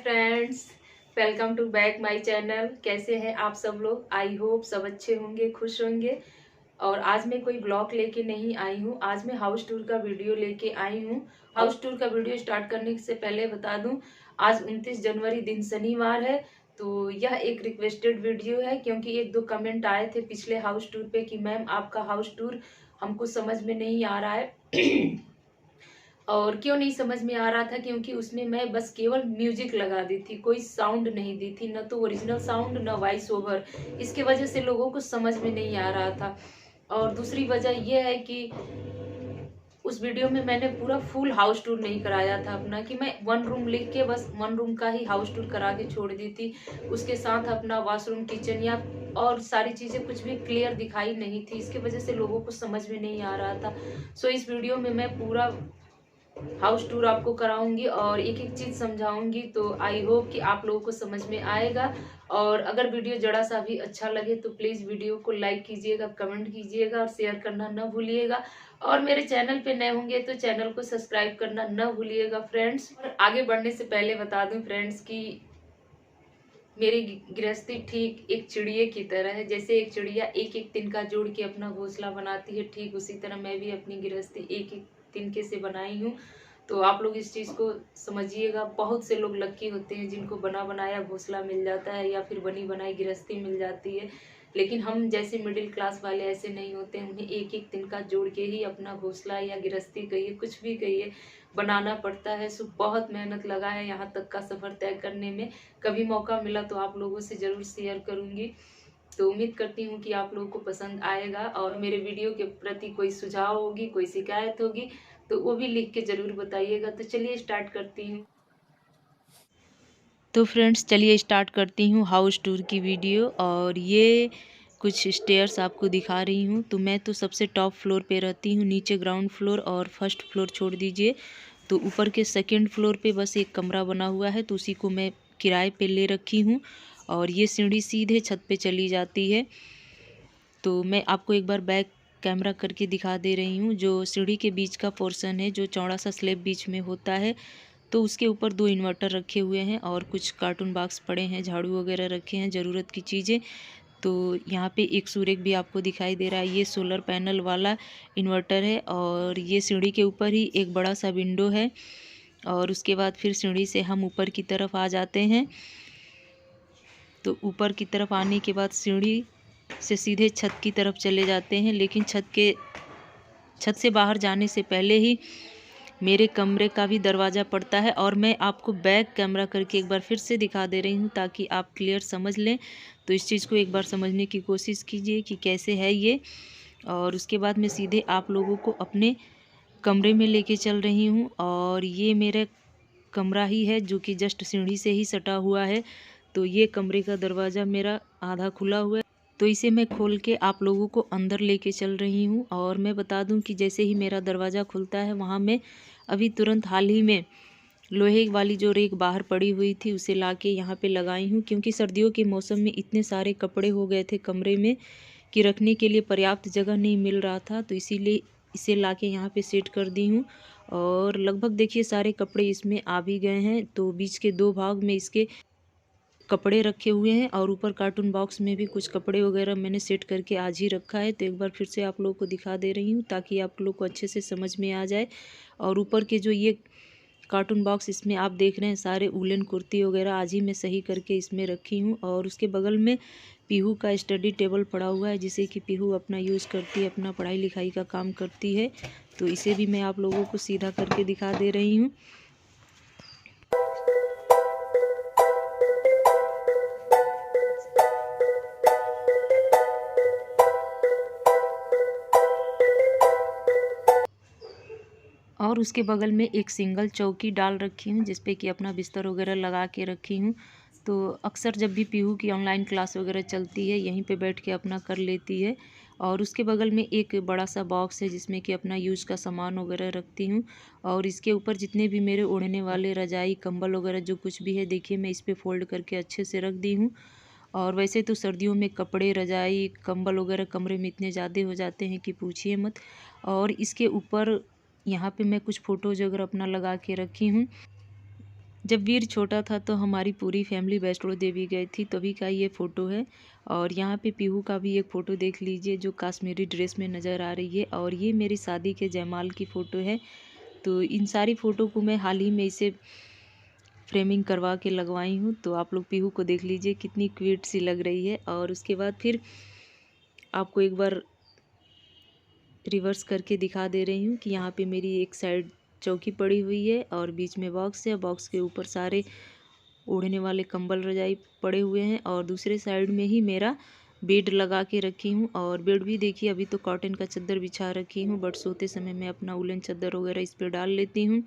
Friends, welcome to back my channel. कैसे हैं आप सब लोग? आई होप सब अच्छे होंगे, खुश होंगे। और आज मैं कोई ब्लॉग लेके नहीं आई हूँ, आज मैं हाउस टूर का वीडियो लेके आई हूँ। हाउस टूर का वीडियो स्टार्ट करने से पहले बता दूं, आज 29 जनवरी दिन शनिवार है। तो यह एक रिक्वेस्टेड वीडियो है क्योंकि एक दो कमेंट आए थे पिछले हाउस टूर पे कि मैम आपका हाउस टूर हमको समझ में नहीं आ रहा है। और क्यों नहीं समझ में आ रहा था? क्योंकि उसमें मैं बस केवल म्यूजिक लगा दी थी, कोई साउंड नहीं दी थी, न तो ओरिजिनल साउंड न वॉइस ओवर। इसके वजह से लोगों को समझ में नहीं आ रहा था। और दूसरी वजह यह है कि उस वीडियो में मैंने पूरा फुल हाउस टूर नहीं कराया था अपना, कि मैं वन रूम लिख के बस वन रूम का ही हाउस टूर करा के छोड़ दी थी। उसके साथ अपना वॉशरूम, किचन या और सारी चीजें कुछ भी क्लियर दिखाई नहीं थी। इसके वजह से लोगों को समझ में नहीं आ रहा था। सो इस वीडियो में मैं पूरा हाउस टूर आपको कराऊंगी और एक एक चीज समझाऊंगी। तो आई होप कि आप लोगों को समझ में आएगा। और अगर वीडियो जरा सा भी अच्छा लगे तो प्लीज वीडियो को लाइक कीजिएगा, कमेंट कीजिएगा और शेयर करना न भूलिएगा। और मेरे चैनल पे नए होंगे तो चैनल को सब्सक्राइब करना न भूलिएगा फ्रेंड्स। और आगे बढ़ने से पहले बता दूं फ्रेंड्स कि मेरी गृहस्थी ठीक एक चिड़िया की तरह है। जैसे एक चिड़िया एक एक तिनका जोड़ के अपना घोंसला बनाती है, ठीक उसी तरह मैं भी अपनी गृहस्थी एक एक तिनके से बनाई हूँ। तो आप लोग इस चीज को समझिएगा। बहुत से लोग लक्की होते हैं जिनको बना बनाया घोंसला मिल जाता है या फिर बनी बनाई गृहस्थी मिल जाती है। लेकिन हम जैसे मिडिल क्लास वाले ऐसे नहीं होते हैं। उन्हें एक एक तिनका जोड़ के ही अपना घोंसला या गृहस्थी कहिए, कुछ भी कहिए, बनाना पड़ता है। सो बहुत मेहनत लगा है यहाँ तक का सफर तय करने में। कभी मौका मिला तो आप लोगों से जरूर शेयर करूंगी। तो उम्मीद करती हूँ कि आप लोगों को पसंद आएगा। और मेरे वीडियो के प्रति कोई सुझाव होगी, कोई शिकायत होगी तो वो भी लिख के जरूर बताइएगा। तो चलिए स्टार्ट करती हूँ। तो फ्रेंड्स चलिए स्टार्ट करती हूँ हाउस टूर की वीडियो। और ये कुछ स्टेयर्स आपको दिखा रही हूँ। तो मैं तो सबसे टॉप फ्लोर पे रहती हूँ, नीचे ग्राउंड फ्लोर और फर्स्ट फ्लोर छोड़ दीजिए। तो ऊपर के सेकंड फ्लोर पे बस एक कमरा बना हुआ है, तो उसी को मैं किराए पे ले रखी हूँ। और ये सीढ़ी सीधे छत पे चली जाती है। तो मैं आपको एक बार बैक कैमरा करके दिखा दे रही हूँ। जो सीढ़ी के बीच का पोर्शन है, जो चौड़ा सा स्लैब बीच में होता है, तो उसके ऊपर 2 इन्वर्टर रखे हुए हैं और कुछ कार्टून बॉक्स पड़े हैं, झाड़ू वगैरह रखे हैं, ज़रूरत की चीज़ें। तो यहाँ पे एक सूरज भी आपको दिखाई दे रहा है, ये सोलर पैनल वाला इन्वर्टर है। और ये सीढ़ी के ऊपर ही एक बड़ा सा विंडो है। और उसके बाद फिर सीढ़ी से हम ऊपर की तरफ आ जाते हैं। तो ऊपर की तरफ आने के बाद सीढ़ी से सीधे छत की तरफ चले जाते हैं। लेकिन छत से बाहर जाने से पहले ही मेरे कमरे का भी दरवाज़ा पड़ता है। और मैं आपको बैक कैमरा करके एक बार फिर से दिखा दे रही हूँ ताकि आप क्लियर समझ लें। तो इस चीज़ को एक बार समझने की कोशिश कीजिए कि कैसे है ये। और उसके बाद मैं सीधे आप लोगों को अपने कमरे में लेके चल रही हूँ। और ये मेरा कमरा ही है जो कि जस्ट सीढ़ी से ही सटा हुआ है। तो ये कमरे का दरवाज़ा मेरा आधा खुला हुआ है, तो इसे मैं खोल के आप लोगों को अंदर लेके चल रही हूँ। और मैं बता दूँ कि जैसे ही मेरा दरवाज़ा खुलता है, वहाँ मैं अभी तुरंत हाल ही में लोहे वाली जो रेक बाहर पड़ी हुई थी उसे लाके यहाँ पे लगाई हूँ। क्योंकि सर्दियों के मौसम में इतने सारे कपड़े हो गए थे कमरे में कि रखने के लिए पर्याप्त जगह नहीं मिल रहा था। तो इसीलिए इसे लाके यहाँ पे सेट कर दी हूँ। और लगभग देखिए सारे कपड़े इसमें आ भी गए हैं। तो बीच के 2 भाग में इसके कपड़े रखे हुए हैं और ऊपर कार्टून बॉक्स में भी कुछ कपड़े वगैरह मैंने सेट करके आज ही रखा है। तो एक बार फिर से आप लोगों को दिखा दे रही हूँ ताकि आप लोग को अच्छे से समझ में आ जाए। और ऊपर के जो ये कार्टून बॉक्स इसमें आप देख रहे हैं, सारे वूलन कुर्ती वगैरह आज ही मैं सही करके इसमें रखी हूँ। और उसके बगल में पीहू का स्टडी टेबल पड़ा हुआ है, जिसे कि पीहू अपना यूज़ करती है, अपना पढ़ाई लिखाई का काम करती है। तो इसे भी मैं आप लोगों को सीधा करके दिखा दे रही हूँ। और उसके बगल में एक सिंगल चौकी डाल रखी हूँ जिसपे कि अपना बिस्तर वगैरह लगा के रखी हूँ। तो अक्सर जब भी पीहू की ऑनलाइन क्लास वगैरह चलती है, यहीं पे बैठ के अपना कर लेती है। और उसके बगल में एक बड़ा सा बॉक्स है जिसमें कि अपना यूज़ का सामान वगैरह रखती हूँ। और इसके ऊपर जितने भी मेरे ओढ़ने वाले रजाई कंबल वगैरह जो कुछ भी है, देखिए मैं इस पर फोल्ड करके अच्छे से रख दी हूँ। और वैसे तो सर्दियों में कपड़े, रजाई, कंबल वगैरह कमरे में इतने ज़्यादा हो जाते हैं कि पूछिए मत। और इसके ऊपर यहाँ पे मैं कुछ फ़ोटोज़ वगैरह अपना लगा के रखी हूँ। जब वीर छोटा था तो हमारी पूरी फैमिली वैष्णो देवी गई थी, तभी का ये फ़ोटो है। और यहाँ पे पीहू का भी एक फ़ोटो देख लीजिए जो कश्मीरी ड्रेस में नज़र आ रही है। और ये मेरी शादी के जयमाल की फ़ोटो है। तो इन सारी फ़ोटो को मैं हाल ही में इसे फ्रेमिंग करवा के लगवाई हूँ। तो आप लोग पीहू को देख लीजिए कितनी क्यूट सी लग रही है। और उसके बाद फिर आपको एक बार रिवर्स करके दिखा दे रही हूँ कि यहाँ पे मेरी एक साइड चौकी पड़ी हुई है और बीच में बॉक्स है। बॉक्स के ऊपर सारे ओढ़ने वाले कंबल रजाई पड़े हुए हैं और दूसरे साइड में ही मेरा बेड लगा के रखी हूँ। और बेड भी देखिए अभी तो कॉटन का चादर बिछा रखी हूँ, बट सोते समय मैं अपना उलन चादर वगैरह इस पर डाल लेती हूँ।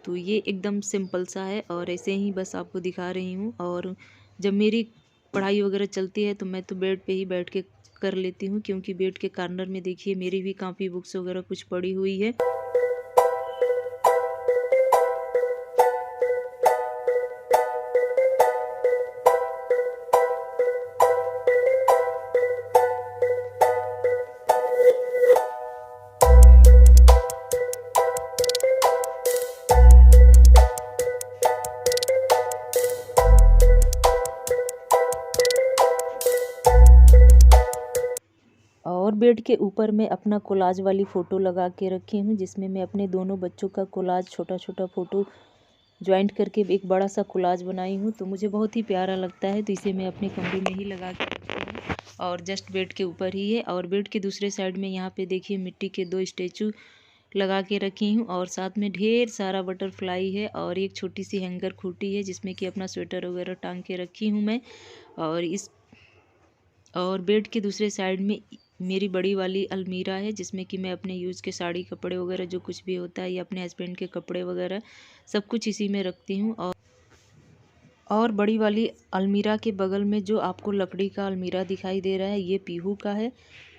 तो ये एकदम सिंपल सा है और ऐसे ही बस आपको दिखा रही हूँ। और जब मेरी पढ़ाई वगैरह चलती है तो मैं तो बेड पे ही बैठ के कर लेती हूँ, क्योंकि बेड के कॉर्नर में देखिए मेरी भी काफ़ी बुक्स वगैरह कुछ पड़ी हुई है। और बेड के ऊपर मैं अपना कोलाज वाली फ़ोटो लगा के रखी हूँ, जिसमें मैं अपने दोनों बच्चों का कोलाज छोटा छोटा फ़ोटो ज्वाइंट करके एक बड़ा सा कोलाज बनाई हूँ। तो मुझे बहुत ही प्यारा लगता है, तो इसे मैं अपने कमरे में ही लगा के रखती हूँ और जस्ट बेड के ऊपर ही है। और बेड के दूसरे साइड में यहाँ पे देखिए मिट्टी के 2 स्टैचू लगा के रखी हूँ और साथ में ढेर सारा बटरफ्लाई है और एक छोटी सी हैंगर खूटी है जिसमें कि अपना स्वेटर वगैरह टांग के रखी हूँ मैं। और बेड के दूसरे साइड में मेरी बड़ी वाली अलमीरा है, जिसमें कि मैं अपने यूज़ के साड़ी कपड़े वगैरह जो कुछ भी होता है या अपने हस्बैंड के कपड़े वगैरह सब कुछ इसी में रखती हूँ। और बड़ी वाली अलमीरा के बगल में जो आपको लकड़ी का अलमीरा दिखाई दे रहा है ये पीहू का है।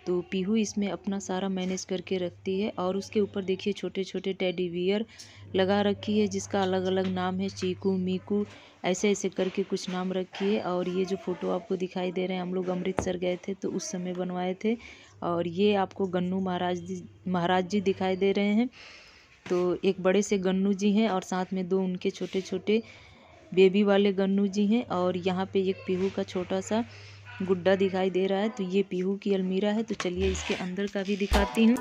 तो पीहू इसमें अपना सारा मैनेज करके रखती है। और उसके ऊपर देखिए छोटे छोटे टेडी बियर लगा रखी है जिसका अलग अलग नाम है, चीकू मीकू ऐसे ऐसे करके कुछ नाम रखी है। और ये जो फ़ोटो आपको दिखाई दे रहे हैं हम लोग अमृतसर गए थे तो उस समय बनवाए थे। और ये आपको गन्नू महाराज जी दिखाई दे रहे हैं। तो एक बड़े से गन्नू जी हैं और साथ में 2 उनके छोटे छोटे बेबी वाले गन्नू जी हैं। और यहाँ पे एक पीहू का छोटा सा गुड्डा दिखाई दे रहा है। तो ये पीहू की अलमीरा है। तो चलिए इसके अंदर का भी दिखाती हूँ।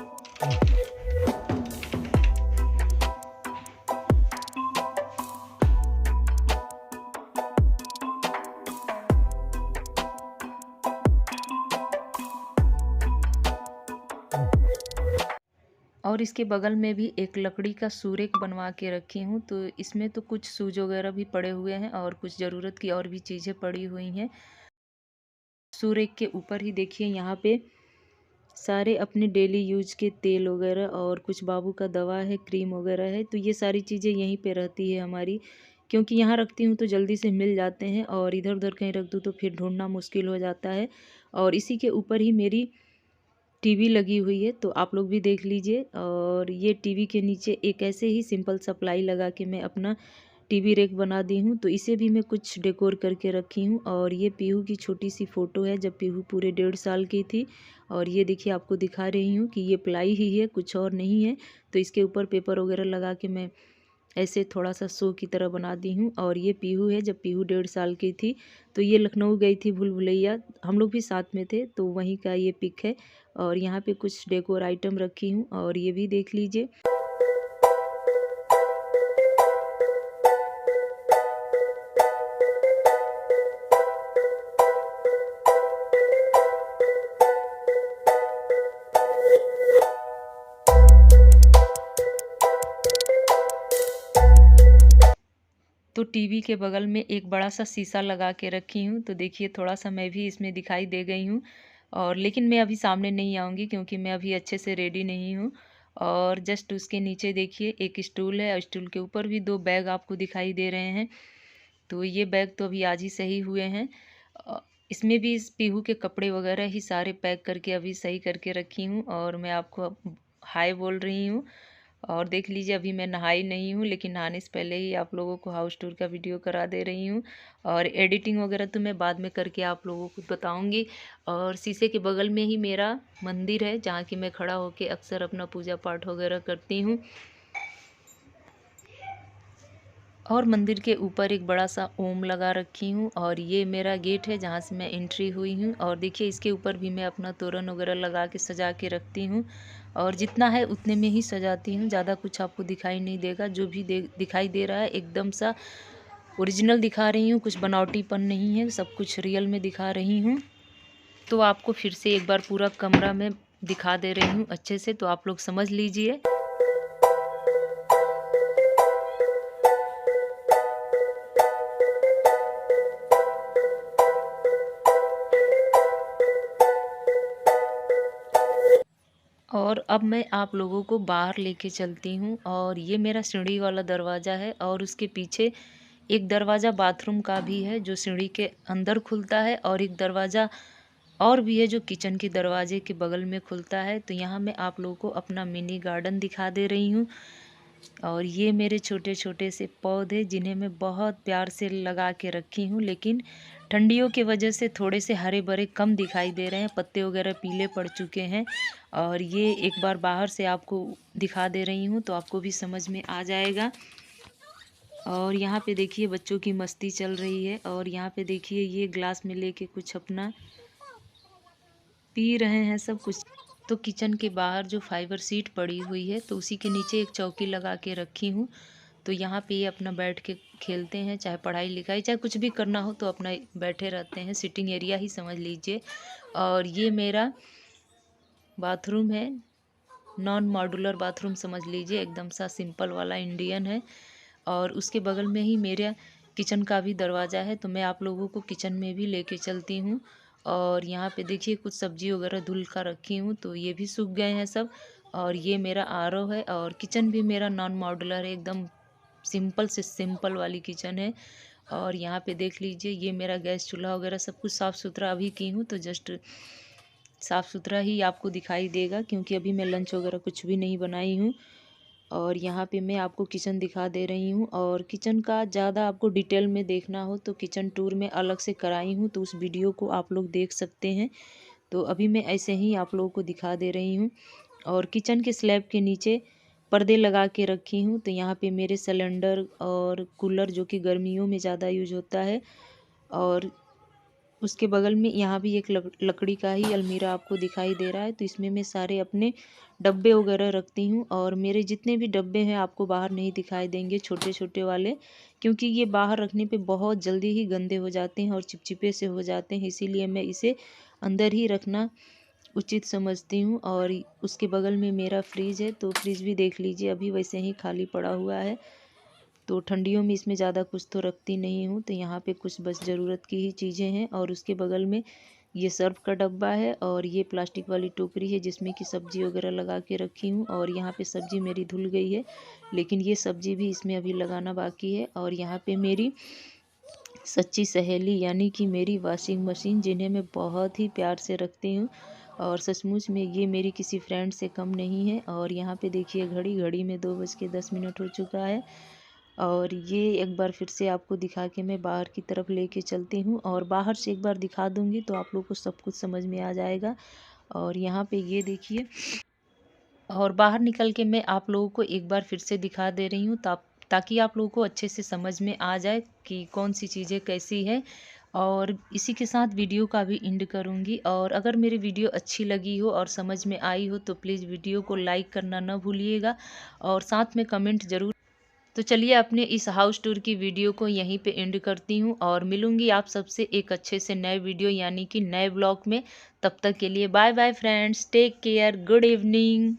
और इसके बगल में भी एक लकड़ी का सूरेक बनवा के रखी हूँ। तो इसमें तो कुछ सूज वगैरह भी पड़े हुए हैं और कुछ ज़रूरत की और भी चीज़ें पड़ी हुई हैं। सूरेक के ऊपर ही देखिए यहाँ पे सारे अपने डेली यूज के तेल वगैरह और कुछ बाबू का दवा है, क्रीम वगैरह है। तो ये सारी चीज़ें यहीं पे रहती है हमारी, क्योंकि यहाँ रखती हूँ तो जल्दी से मिल जाते हैं और इधर उधर कहीं रख दूँ तो फिर ढूंढना मुश्किल हो जाता है। और इसी के ऊपर ही मेरी टीवी लगी हुई है, तो आप लोग भी देख लीजिए। और ये टीवी के नीचे एक ऐसे ही सिंपल सप्लाई लगा के मैं अपना टीवी रैक बना दी हूँ। तो इसे भी मैं कुछ डेकोर करके रखी हूँ। और ये पीहू की छोटी सी फ़ोटो है जब पीहू पूरे 1.5 साल की थी। और ये देखिए आपको दिखा रही हूँ कि ये प्लाई ही है, कुछ और नहीं है। तो इसके ऊपर पेपर वगैरह लगा के मैं ऐसे थोड़ा सा शो की तरह बना दी हूँ। और ये पीहू है जब पीहू 1.5 साल की थी। तो ये लखनऊ गई थी भूल भुलैया, हम लोग भी साथ में थे, तो वहीं का ये पिक है। और यहाँ पे कुछ डेकोर आइटम रखी हूँ और ये भी देख लीजिए। तो टीवी के बगल में एक बड़ा सा शीशा लगा के रखी हूँ। तो देखिए थोड़ा सा मैं भी इसमें दिखाई दे गई हूँ। और लेकिन मैं अभी सामने नहीं आऊँगी क्योंकि मैं अभी अच्छे से रेडी नहीं हूँ। और जस्ट उसके नीचे देखिए एक स्टूल है और स्टूल के ऊपर भी 2 बैग आपको दिखाई दे रहे हैं। तो ये बैग तो अभी आज ही सही हुए हैं। इसमें भी इस पीहू के कपड़े वगैरह ही सारे पैक करके अभी सही करके रखी हूँ। और मैं आपको अब हाय बोल रही हूँ। और देख लीजिए अभी मैं नहाई नहीं हूँ, लेकिन नहाने से पहले ही आप लोगों को हाउस टूर का वीडियो करा दे रही हूँ। और एडिटिंग वगैरह तो मैं बाद में करके आप लोगों को बताऊँगी। और शीशे के बगल में ही मेरा मंदिर है जहाँ कि मैं खड़ा होकर अक्सर अपना पूजा पाठ वगैरह करती हूँ। और मंदिर के ऊपर एक बड़ा सा ओम लगा रखी हूँ और ये मेरा गेट है जहाँ से मैं एंट्री हुई हूँ। और देखिए इसके ऊपर भी मैं अपना तोरण वगैरह लगा के सजा के रखती हूँ और जितना है उतने में ही सजाती हूँ, ज़्यादा कुछ आपको दिखाई नहीं देगा। जो भी दिखाई दे रहा है एकदम सा ओरिजिनल दिखा रही हूँ, कुछ बनावटीपन नहीं है, सब कुछ रियल में दिखा रही हूँ। तो आपको फिर से एक बार पूरा कमरा में दिखा दे रही हूँ अच्छे से, तो आप लोग समझ लीजिए। और अब मैं आप लोगों को बाहर लेके चलती हूँ और ये मेरा सीढ़ी वाला दरवाज़ा है और उसके पीछे एक दरवाज़ा बाथरूम का भी है जो सीढ़ी के अंदर खुलता है और एक दरवाज़ा और भी है जो किचन के दरवाजे के बगल में खुलता है। तो यहाँ मैं आप लोगों को अपना मिनी गार्डन दिखा दे रही हूँ और ये मेरे छोटे छोटे से पौधे जिन्हें मैं बहुत प्यार से लगा के रखी हूँ, लेकिन ठंडियों की वजह से थोड़े से हरे भरे कम दिखाई दे रहे हैं, पत्ते वगैरह पीले पड़ चुके हैं। और ये एक बार बाहर से आपको दिखा दे रही हूँ तो आपको भी समझ में आ जाएगा। और यहाँ पे देखिए बच्चों की मस्ती चल रही है और यहाँ पे देखिए ये ग्लास में लेके कुछ अपना पी रहे हैं सब कुछ। तो किचन के बाहर जो फाइबर सीट पड़ी हुई है तो उसी के नीचे एक चौकी लगा के रखी हूँ। तो यहाँ पे ये अपना बैठ के खेलते हैं, चाहे पढ़ाई लिखाई चाहे कुछ भी करना हो तो अपना बैठे रहते हैं, सिटिंग एरिया ही समझ लीजिए। और ये मेरा बाथरूम है, नॉन मॉड्यूलर बाथरूम समझ लीजिए, एकदम सा सिंपल वाला इंडियन है। और उसके बगल में ही मेरा किचन का भी दरवाज़ा है, तो मैं आप लोगों को किचन में भी लेके चलती हूँ। और यहाँ पे देखिए कुछ सब्जी वगैरह धुल कर रखी हूँ तो ये भी सूख गए हैं सब। और ये मेरा आरओ है और किचन भी मेरा नॉन मॉड्यूलर है, एकदम सिंपल से सिंपल वाली किचन है। और यहाँ पे देख लीजिए ये मेरा गैस चूल्हा वगैरह सब कुछ साफ़ सुथरा अभी की हूँ, तो जस्ट साफ़ सुथरा ही आपको दिखाई देगा क्योंकि अभी मैं लंच वगैरह कुछ भी नहीं बनाई हूँ। और यहाँ पे मैं आपको किचन दिखा दे रही हूँ और किचन का ज़्यादा आपको डिटेल में देखना हो तो किचन टूर में अलग से कराई हूँ, तो उस वीडियो को आप लोग देख सकते हैं। तो अभी मैं ऐसे ही आप लोगों को दिखा दे रही हूँ। और किचन के स्लैब के नीचे पर्दे लगा के रखी हूँ, तो यहाँ पे मेरे सिलेंडर और कूलर जो कि गर्मियों में ज़्यादा यूज होता है। और उसके बगल में यहाँ भी एक लकड़ी का ही अलमीरा आपको दिखाई दे रहा है, तो इसमें मैं सारे अपने डब्बे वगैरह रखती हूँ। और मेरे जितने भी डब्बे हैं आपको बाहर नहीं दिखाई देंगे, छोटे छोटे वाले, क्योंकि ये बाहर रखने पे बहुत जल्दी ही गंदे हो जाते हैं और चिपचिपे से हो जाते हैं, इसीलिए मैं इसे अंदर ही रखना उचित समझती हूँ। और उसके बगल में मेरा फ्रिज है, तो फ्रिज भी देख लीजिए अभी वैसे ही खाली पड़ा हुआ है। तो ठंडियों में इसमें ज़्यादा कुछ तो रखती नहीं हूँ, तो यहाँ पे कुछ बस ज़रूरत की ही चीज़ें हैं। और उसके बगल में ये सर्फ का डब्बा है और ये प्लास्टिक वाली टोकरी है जिसमें कि सब्ज़ी वगैरह लगा के रखी हूँ। और यहाँ पे सब्ज़ी मेरी धुल गई है, लेकिन ये सब्ज़ी भी इसमें अभी लगाना बाकी है। और यहाँ पे मेरी सच्ची सहेली यानी कि मेरी वॉशिंग मशीन, जिन्हें मैं बहुत ही प्यार से रखती हूँ और सचमुच में ये मेरी किसी फ्रेंड से कम नहीं है। और यहाँ पे देखिए घड़ी में 2:10 हो चुका है। और ये एक बार फिर से आपको दिखा के मैं बाहर की तरफ लेके चलती हूँ और बाहर से एक बार दिखा दूँगी तो आप लोग को सब कुछ समझ में आ जाएगा। और यहाँ पे ये देखिए, और बाहर निकल के मैं आप लोगों को एक बार फिर से दिखा दे रही हूँ ताकि आप लोगों को अच्छे से समझ में आ जाए कि कौन सी चीज़ें कैसी है। और इसी के साथ वीडियो का भी एंड करूँगी। और अगर मेरी वीडियो अच्छी लगी हो और समझ में आई हो तो प्लीज़ वीडियो को लाइक करना ना भूलिएगा और साथ में कमेंट ज़रूर। तो चलिए अपने इस हाउस टूर की वीडियो को यहीं पे एंड करती हूँ और मिलूंगी आप सबसे एक अच्छे से नए वीडियो यानी कि नए ब्लॉग में। तब तक के लिए bye bye friends, take care, good evening.